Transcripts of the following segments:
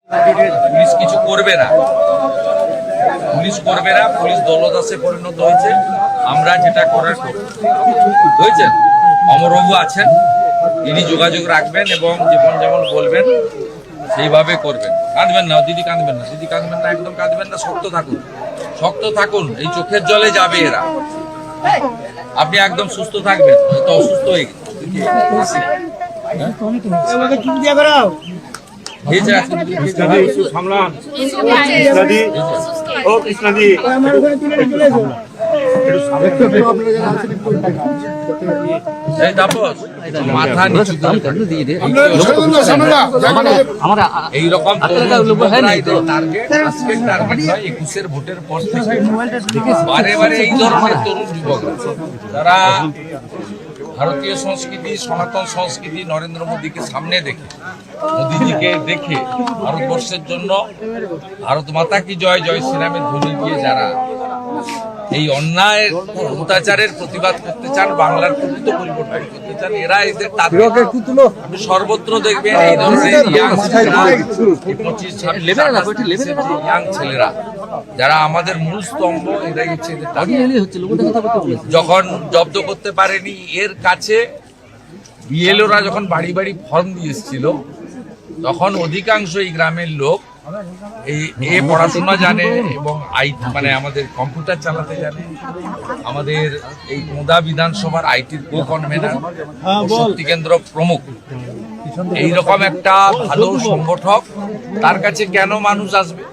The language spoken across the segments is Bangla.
পুলিশ কিছু করবে না, পুলিশ দলদাসে পরিণত হয়েছে। আমরা যেটা করার বুঝছেন, অমরবাবু আছেন, তিনি যোগাযোগ রাখবেন এবং যেমন বলবেন সেইভাবে করবেন। কাঁদবেন না দিদি, কাঁদবেন না দিদি, কাঁদবেন না, একদম কাঁদবেন না, শক্ত থাকুন। এই চোখের জলে যাবে এরা, আপনি একদম সুস্থ থাকবেন। হয়তো অসুস্থ হয়ে গেছে। এইরকম 21-এর ভোটের পর থেকে বারে এই ধরনের তরুণ যুবকরা যারা ভারতীয় সংস্কৃতি, সনাতন সংস্কৃতি, নরেন্দ্র মোদীকে সামনে দেখে, মোদীজিকে দেখে ভারতবর্ষের জন্য ভারত মাতা কি জয় জয় শ্রীরামের ধ্বনি দিয়ে যারা এই অন্যায় অত্যাচারের প্রতিবাদ করতে চান, বাংলার প্রকৃত পরিবর্তন করতে চান, এরা এদের আপনি সর্বত্র দেখবেন এই ধরনের ইয়াং ছেলেরা যারা আমাদের মূল স্তম্ভ, এরাই হচ্ছে যখন জব্দ করতে পারেনি এর কাছে বিএলওরা যখন বাড়ি বাড়ি ফর্ম দিয়ে এসেছিল, তখন অধিকাংশ এই গ্রামের লোক এই পড়াশোনা জানে এবং মানে আমাদের কম্পিউটার চালাতে জানে। আমাদের এই মোদা বিধানসভার আইটির কো-কনভেনার, শক্তি কেন্দ্র প্রমুখ, এইরকম একটা ভালো সংগঠক, তার কাছে কেন মানুষ আসবে?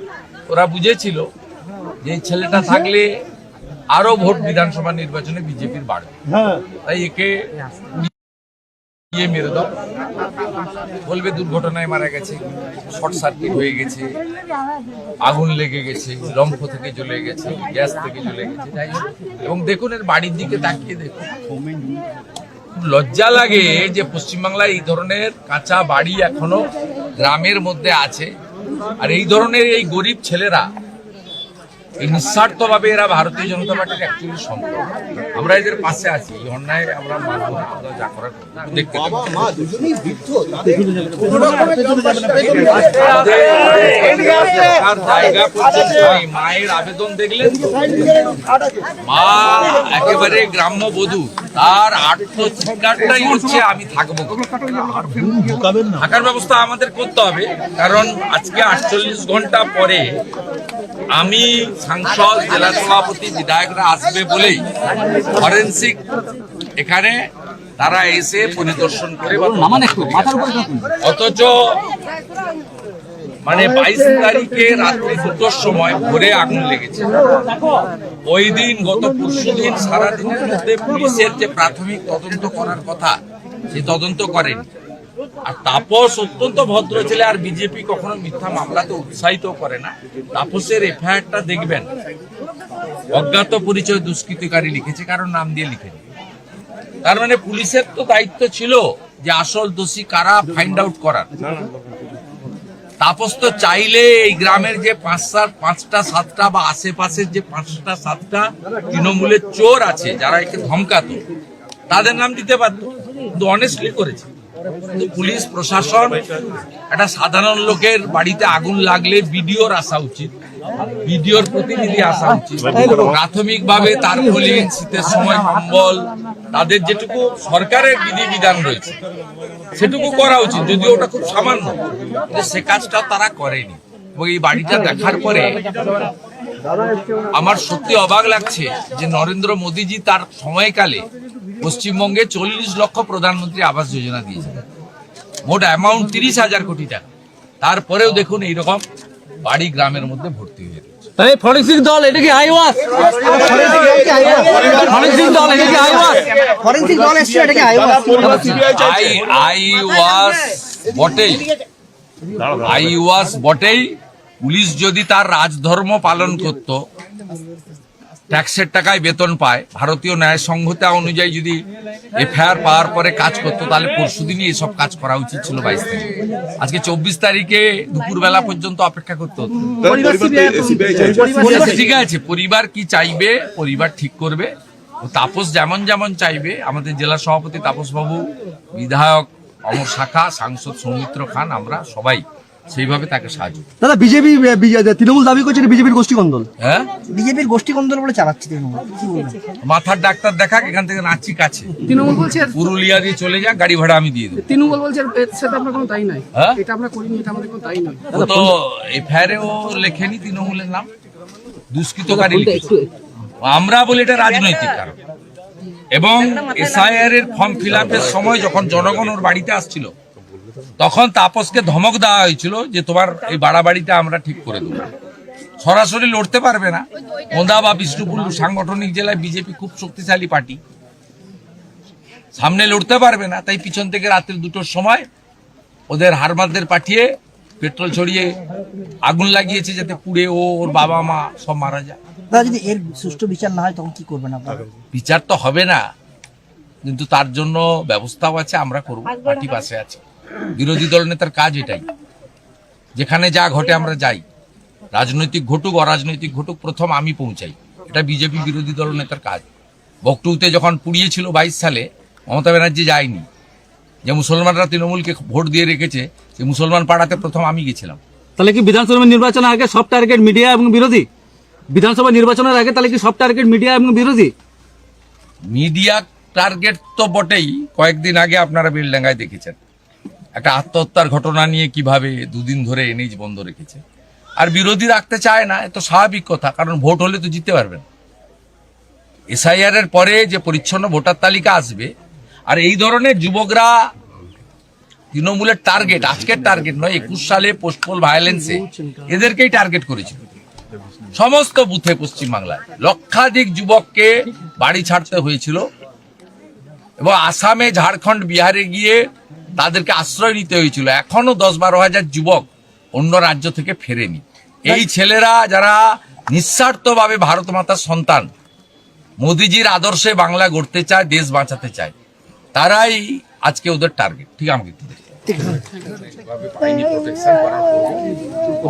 ওরা বুঝেছিল যে এই ছেলেটা থাকলে আরো ভোট বিধানসভা নির্বাচনে বিজেপির বাড়বে, তাই একে মেরে দাও। বলবে দুর্ঘটনায় মারা গেছে, শর্ট সার্কিট হয়ে গেছে, আগুন লেগে গেছে, লম্ফ থেকে জ্বলে গেছে, গ্যাস থেকে জ্বলে গেছে। এবং দেখুন এর বাড়ির দিকে তাকিয়ে দেখুন, লজ্জা লাগে যে পশ্চিমবাংলায় এই ধরনের কাঁচা বাড়ি এখনো গ্রামের মধ্যে আছে। আর এই ধরনের এই গরিব ছেলেরা এই নিঃস্বার্থ ভাবে এরা ভারতীয় জনতা পার্টির অ্যাকচুয়ালি সম্পদ। আমরা এদের পাশে আছি, এই অন্যায় আমরা মানব না, আমরা যা করার দেখতে মায়ের আবেদন দেখলেন, মা একেবারে গ্রাম্য বধূ, তার আত্মচিৎকারটাই হচ্ছে আমি থাকবো। থাকার ব্যবস্থা আমাদের করতে হবে, কারণ আজকে 48 ঘন্টা পরে আমি সাংসদ, জেলা সভাপতি, বিধায়করা আসবে বলেই ফরেন্সিক এখানে তারা এসে পরিদর্শন করে, অথচ মানে 22 তারিখে রাত্রি 2টোর সময় ভোরে আগুন লেগেছে। ওই দিন গত পরশুদিন সারাদিনের মধ্যে পুলিশের যে প্রাথমিক তদন্ত করার কথা, সেই তদন্ত করেনি। আর তাপস অত্যন্ত ভদ্র ছেলে, আর বিজেপি কখনো মিথ্যা মামলাতে উৎসাহিত করে না। তাপসের এফআইআরটা দেখবেন, অজ্ঞাত পরিচয় দুষ্কৃতিকারী লিখেছে, কারণ নাম দিয়ে লিখেনি। তার মানে পুলিশের তো দায়িত্ব ছিল যে আসল দোষী কারা ফাইন্ড আউট করার। তাপস তো চাইলে এই গ্রামের যে 5টা 7টা বা আশেপাশের যে 5টা 7টা তৃণমূলের চোর আছে যারা একে ধমকাতো, তাদের নাম দিতে পারত, কিন্তু অনেস্টলি করেছে। পুলিশ প্রশাসন, একটা সাধারণ লোকের বাড়িতে আগুন লাগলে বিডিওর আসা উচিত, বিডিওর প্রতিনিধি আসা উচিত। প্রাথমিকভাবে তার পুলিশ, শীতের সময় কম্বল, তাদের যেটুকু সরকারের বিধিবিধান রয়েছে সেটুকু করা উচিত, যদিও ওটা খুব সামান্য, সে কাজটা তারা করেনি। এবং এই বাড়িটা দেখার পরে আমার সত্যি অবাক লাগছে যে নরেন্দ্র মোদীজি তার সময়কালে পশ্চিমবঙ্গে 40 লক্ষ প্রধানমন্ত্রী আবাস যোজনা দিয়েছেন, মোট অ্যামাউন্ট 30,000 কোটি টাকা। তারপরেও দেখুন এইরকম বাড়ি গ্রামের মধ্যে ভর্তি হয়ে রয়েছে। ফরেন্সিক দল, এটা কি আইওয়াস? ফরেন্সিক দল, এটা কি আইওয়াস? ফরেন্সিক দল এসেছে, এটা কি আইওয়াস? আইওয়াস বটেই, আইওয়াস বটেই। পুলিশ যদি তার রাজধর্ম পালন করত, ট্যাক্সের টাকায় বেতন পায়, ভারতীয় ন্যায় সংহিতা অনুযায়ী যদি এফআইআর পাওয়ার পরে কাজ করতো, তাহলে পরশুদিনই এসব কাজ করা উচিত ছিল। 22 তারিখ, আজকে 24 তারিখে দুপুরবেলা পর্যন্ত অপেক্ষা করতে হতো। ঠিক আছে, পরিবার কি চাইবে পরিবার ঠিক করবে। তাপস যেমন চাইবে, আমাদের জেলা সভাপতি তাপস বাবু, বিধায়ক অমর শাখা, সাংসদ সৌমিত্র খান, আমরা সবাই সেইভাবে তাকে সাহায্য। দাদা বিজেপি তৃণমূল দাবি করছে এটা বিজেপির গোষ্ঠী কন্দল। হ্যাঁ, বিজেপির গোষ্ঠী কন্দল বলে চালাচ্ছে তৃণমূল, কি বলবেন? মাথার ডাক্তার দেখাক, এখান থেকে নাচি কাছে তৃণমূল বলছে পুরুলিয়া দিয়ে চলে যাক, গাড়ি ভাড়া আমি দিয়ে দেবো। তৃণমূল বলছে এর সাথে আপনার কোনো তাই নাই, হ্যাঁ? এটা আমরা করিনি, এটা আমাদের কোনো তাই নয়। ও তো এফআইআরে ও লেখেনি তৃণমূলের নাম, দুষ্কৃতকারী লিখেছে। আমরা বলি এটা রাজনৈতিক কারণ। এবং এসআইআর এর ফর্ম ফিল আপের সময় যখন জনগণ ওর বাড়িতে আসছিল, তখন তাপসকে ধমক দেওয়া হয়েছিল যে তোমার এই বাড়াবাড়িটা আমরা ঠিক করে দেবো। সরাসরি লড়তে পারবে না। ওন্দা বা বিষ্ণুপুর সাংগঠনিক জেলায় বিজেপি খুব শক্তিশালী পার্টি, সামনে লড়তে পারবে না, তাই পিছন থেকে রাত্রি 2টোর সময় ওদের হারমাদদের পাঠিয়ে পেট্রোল ছড়িয়ে আগুন লাগিয়েছে, যাতে পুড়ে ও ওর বাবা মা সব মারা যায়। দাদা যদি এর সুষ্ঠু বিচার না হয় তখন কি করবেন আপনারা? বিচার তো হবে না, কিন্তু তার জন্য ব্যবস্থাও আছে, আমরা করব, পার্টি পাশে আছে। বিরোধী দল নেতার কাজ এটাই, যেখানে যা ঘটে আমরা যাই, রাজনৈতিক ঘটুক অরাজনৈতিক ঘটুক, প্রথম আমি পৌঁছাই। এটা বিজেপি বিরোধী দল নেতার কাজ। বকটুতে যখন পুড়িয়েছিল 22 সালে, মমতা ব্যানার্জি যায়নি। যে মুসলমানরা তৃণমূলকে ভোট দিয়ে রেখেছে, সে মুসলমান পাড়াতে প্রথম আমি গেছিলাম। তাহলে কি বিধানসভা নির্বাচনের আগে সব টার্গেট মিডিয়া এবং বিরোধী? বিধানসভা নির্বাচনের আগে তাহলে কি সব টার্গেট মিডিয়া এবং বিরোধী? মিডিয়া টার্গেট তো বটেই। কয়েকদিন আগে আপনারা বেলডাঙ্গায় দেখেছেন একটা আত্মহত্যার ঘটনা নিয়ে কিভাবে 2 দিন ধরে এনএইচ বন্ধ রেখেছে। আর বিরোধী রাখতে চায় না, এত স্বাভাবিক কথা, কারণ ভোট হলে তো জিততে পারবেন। এসআইআর এর পরে যে পরিচ্ছন্ন ভোটার তালিকা আসবে, আর এই ধরনের যুবকরা তৃণমূলের টার্গেট, আজকের টার্গেট নয়, 21 সালে পোস্টপোল ভায়োলেন্সে এদেরকেই টার্গেট করেছিল। সমস্ত বুথে পশ্চিমবাংলায় লক্ষাধিক যুবককে বাড়ি ছাড়তে হয়েছিল, এবং আসামে, ঝাড়খণ্ড, বিহারে গিয়ে তাদেরকে আশ্রয় নিতে হয়েছিল। এখনো 10-12 হাজার যুবক অন্য রাজ্য থেকে ফেরেনি। এই ছেলেরা যারা নিঃস্বার্থভাবে ভারত মাতার সন্তান, মোদিজির আদর্শে বাংলা গড়তে চায়, দেশ বাঁচাতে চায়, তারাই আজকে ওদের টার্গেট। ঠিক আমাকে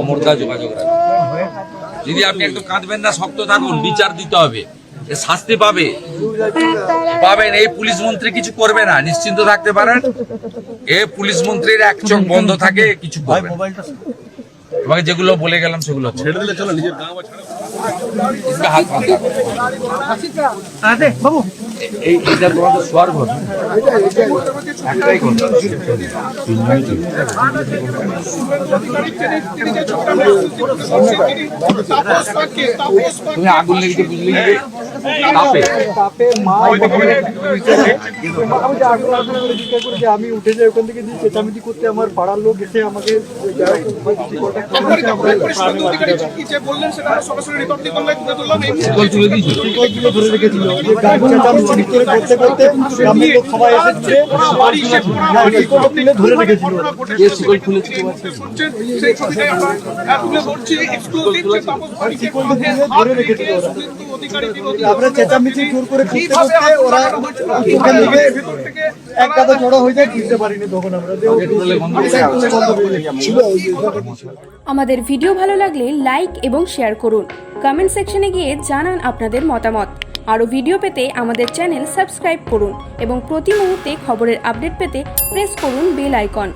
অমরদা যোগাযোগ রাখবেন। দিদি আপনি একটু কাঁদবেন না, শক্ত থাকুন, বিচার দিতে হবে, শাস্তি পাবেন। এই পুলিশ মন্ত্রী কিছু করবে না, নিশ্চিন্ত থাকতে পারেন। এই পুলিশ মন্ত্রীর এক চোখ বন্ধ থাকে, কিছু করবে না। তোমাকে যেগুলো বলে গেলাম সেগুলো ছেড়ে দিলে চলো, নিজের গাঁ হাত বাবু এইটা তোমাদের শোয়ার ঘর, একটাই ঘর। তুমি আগুন লেগেছে বুঝলি, তাপে আমি উঠে যাই ওখান থেকে দিয়ে চেঁচামেচি করতে, আমার পাড়ার লোক এসে আমাকে ধরে রেখেছিল। করতে করতে গ্রামের লোক সবাই এসে ধরে রেখেছিল। আমরা চেঁচামেচি জোর করে ওরা ওখান থেকে এক কাদা জড়ো হয়ে যায়, বুঝতে পারিনি তখন আমরা। আমাদের ভিডিও ভালো লাগলে লাইক এবং শেয়ার করুন। কমেন্ট সেকশনে গিয়ে জানান আপনাদের মতামত। আরও ভিডিও পেতে আমাদের চ্যানেল সাবস্ক্রাইব করুন এবং প্রতি মুহূর্তে খবরের আপডেট পেতে প্রেস করুন বেল আইকন।